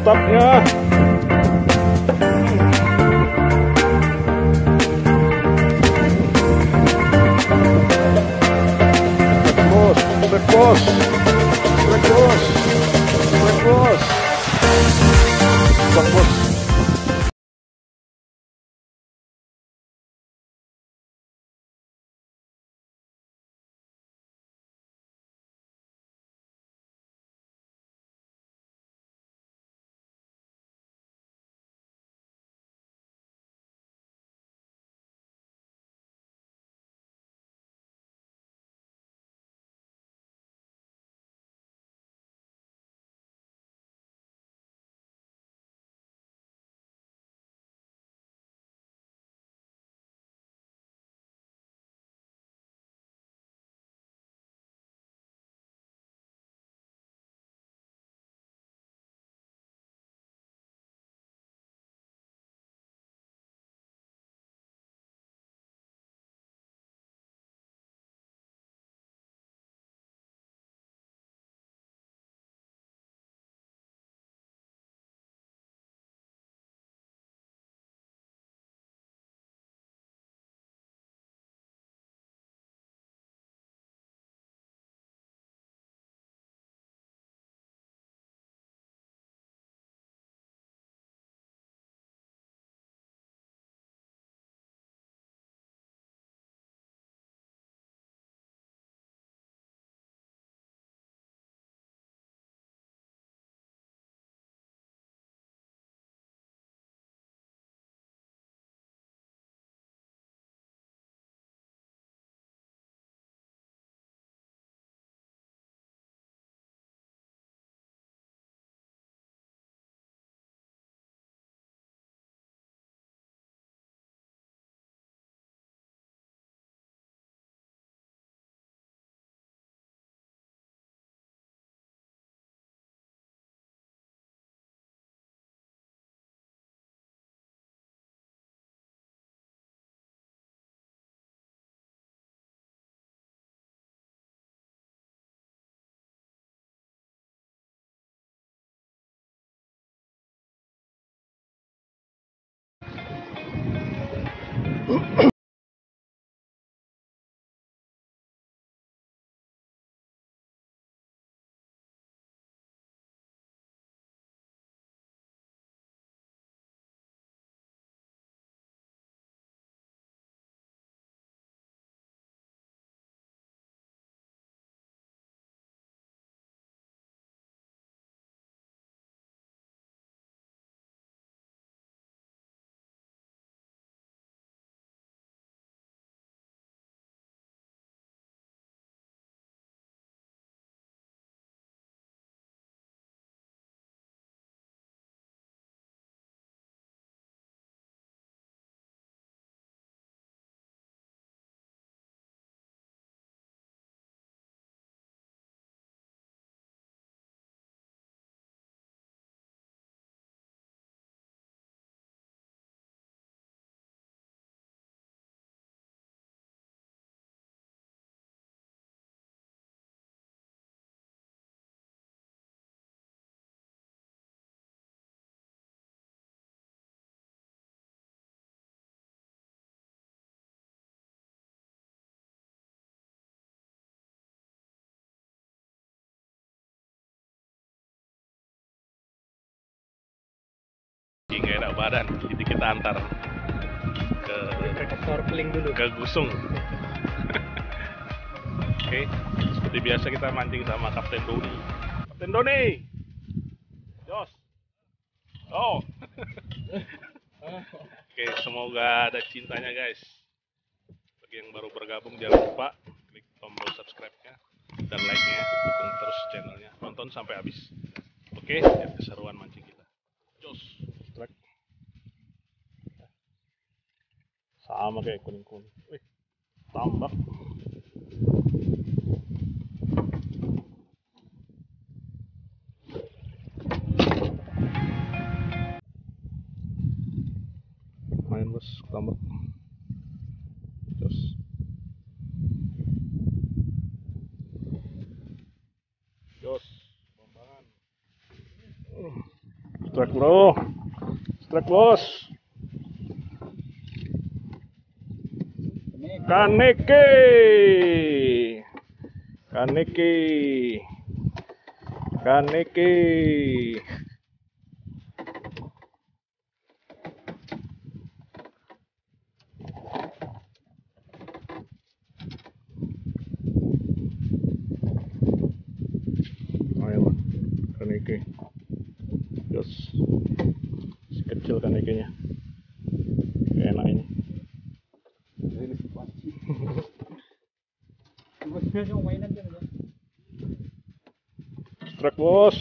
mantapnya. Black Boss, Black Boss, Black Boss, Black Boss. Nggak enak badan, jadi kita antar ke Snorkeling dulu. ke Gusung. Oke, seperti biasa kita mancing sama Kapten Doni. Kapten Doni, Jos. Oh. Oke, semoga ada cintanya guys. Bagi yang baru bergabung jangan lupa klik tombol subscribe-nya dan like-nya, dukung terus channelnya. Nonton sampai habis. Oke, biar keseruan mancing kita. Jos. Sama kayak kuning-kuning. Wih, tambak. Main bos, tambak. Jos. Jos, bambangan. Strike bro. Strike bos. Kaneke. Kaneke. Kaneke. Ayo, kaneke. Jos. Si kecil kanekenya. Enak ini. Strike bos.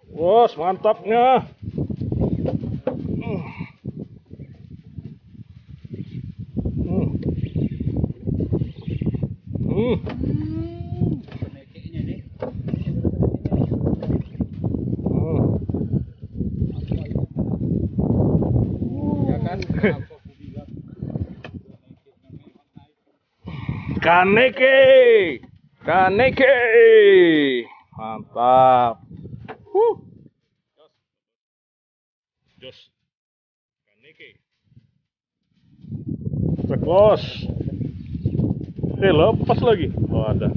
Bos, mantapnya. Kaneke. Kaneke. Mantap. Jos. Kaneke. Strike bos. Lepas lagi. Oh ada.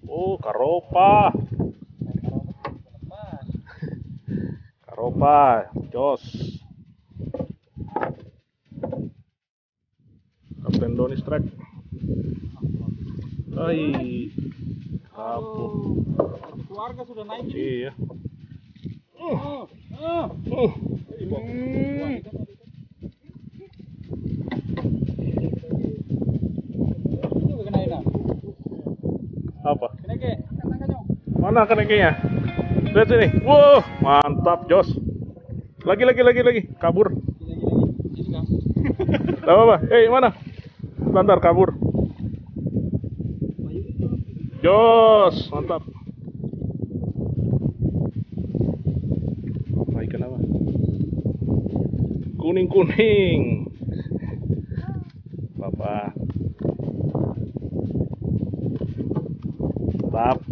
Oh karopa. Karopa. Jos. Kapten Doni strike. Hai. Kapur. Keluarga sudah naik. Iya. Apa? Mana keneknya? Lihat sini. Wow, mantap Jos. Lagi. Kabur. Tahu apa? Mana? Bentar kabur. Jos, mantap. Ikan apa? Kuning. Bapak. Mantap.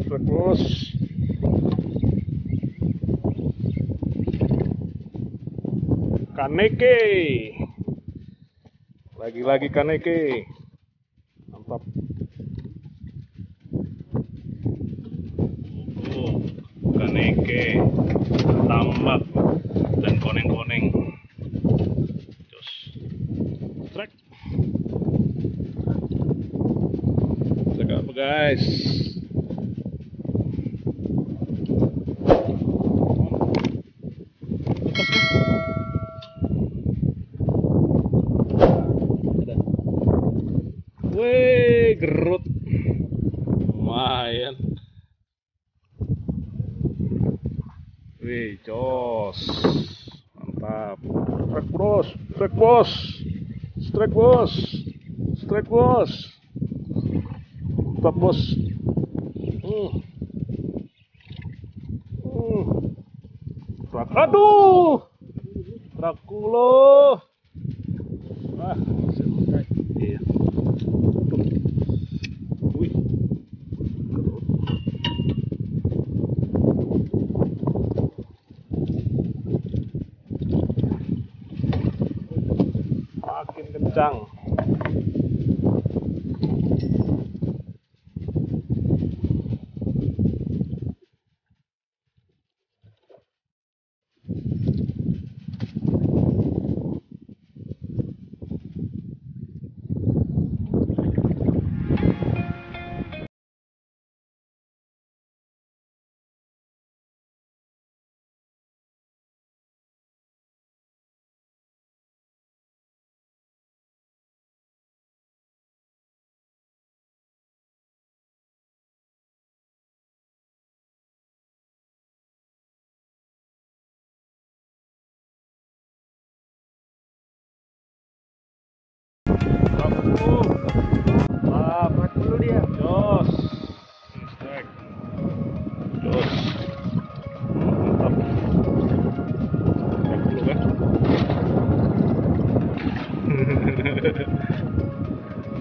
Terus. Kaneke. Lagi kaneke. Mantap. Kaneke, tambak dan koneng-koneng. Jos. Strike. Strike apa guys? Wih, gerut. Lumayan. Wih, jos. Mantap. Strike bos. Strike bos. Strike bos. Strike bos. Mantap bos. Aduh. Drakulo. Ah, iya. Wih. Makin kencang. Mantap dulu dia. Jos. Strike. Jos. Mantap. Strike dulu kan.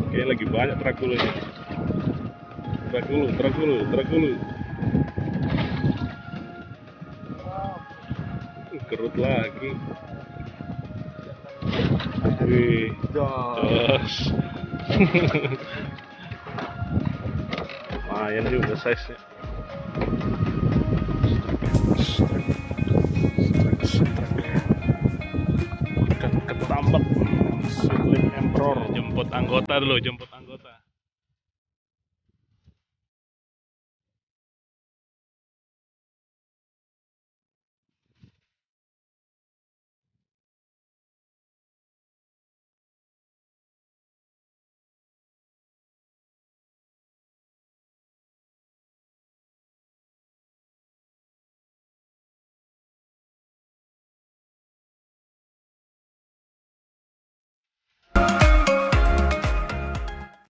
Oke, lagi banyak strike dulu nih. Strike dulu. Kerut lagi. Wih, jos. Lumayan juga size-nya. Ikan ketambak, Sweet Lip Emperor. Jemput anggota dulu, jemput anggota.